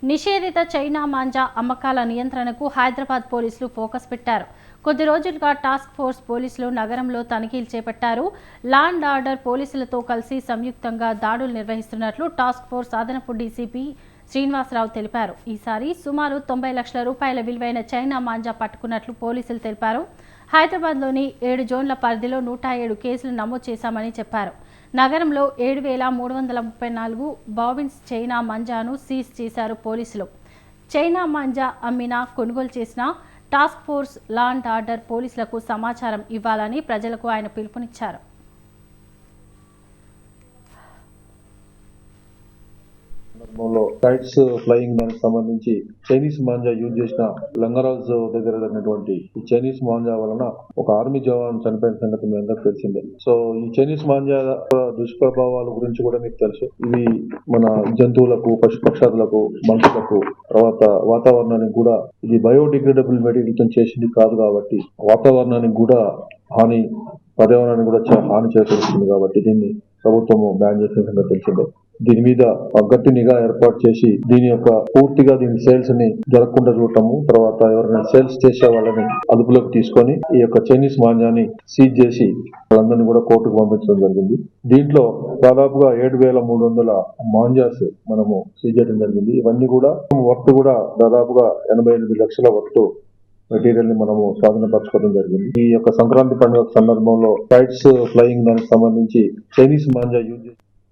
నిషేధిత చైనా మాంజా అమ్మకాల నియంత్రణకు హైదరాబాద్ పోలీసులు ఫోకస్ పెట్టారు. కొద్ది రోజులుగా టాస్క్ ఫోర్స్ పోలీసులు నగరంలో తనిఖీలు చేపట్టారు. లా అండ్ ఆర్డర్ పోలీసులతో కలిసి సంయుక్తంగా దాడులు నిర్వహిస్తున్నట్లు టాస్క్ ఫోర్స్ అదనపు డీసీపీ శ్రీనివాసరావు తెలిపారు. ఈసారి సుమారు 90 లక్షల రూపాయల విలువైన చైనా మాంజా పట్టుకున్నట్లు పోలీసులు తెలిపారు. హైదరాబాద్లోని 7 జోన్ల పరిధిలో 107 కేసులు నమోదు చేశామని చెప్పారు. నగరంలో 7,334 బావిన్స్ చైనా మాంజాను సీజ్ చేశారు పోలీసులు. చైనా మాంజా అమ్మినా కొనుగోలు చేసిన task force law and order పోలీసులకు సమాచారం ఇవ్వాలని ప్రజలకు ఆయన పిలుపునిచ్చారు. కైట్స్ ఫ్లయింగ్ దానికి సంబంధించి చైనీస్ మాంజా యూజ్ చేసిన లంగరాజ్ దగ్గర ఉన్నటువంటి ఈ చైనీస్ మాంజా వలన ఒక ఆర్మీ జవాన్ చనిపోయిన సంగతి మీ అందరికి తెలిసిందే. సో ఈ చైనీస్ మాంజా దుష్ప్రభావాల గురించి కూడా మీకు తెలుసు. ఇవి మన జంతువులకు, పశుపక్షాదులకు, మనుషులకు, తర్వాత వాతావరణానికి కూడా ఇది బయోడిగ్రేడబుల్ మెటీరియల్ తో చేసింది కాదు కాబట్టి వాతావరణానికి కూడా హాని, పర్యావరణానికి కూడా చాలా హాని చేకూరుస్తుంది కాబట్టి దీన్ని ప్రభుత్వము బ్యాన్ చేసిన సంగతి తెలిసిందే. దీని మీద గట్టి నిఘా ఏర్పాటు చేసి దీని యొక్క పూర్తిగా దీని సేల్స్ ని జరగకుండా చూడటము, తర్వాత ఎవరైనా సేల్స్ చేసే వాళ్ళని అదుపులోకి తీసుకొని ఈ యొక్క చైనీస్ మాంజాని సీజ్ చేసి వాళ్ళందరినీ కూడా కోర్టుకు పంపించడం జరిగింది. దీంట్లో దాదాపుగా 7,300 మాంజాస్ మనము సీజ్ చేయడం జరిగింది. ఇవన్నీ కూడా వర్త్ కూడా దాదాపుగా 88 లక్షల వర్త్ మెటీరియల్ ని మనము స్వాధీనపరచుకోవడం జరిగింది. ఈ యొక్క సంక్రాంతి పండుగ సందర్భంలో కైట్స్ ఫ్లయింగ్ దానికి సంబంధించి చైనీస్ మాంజా యూజ్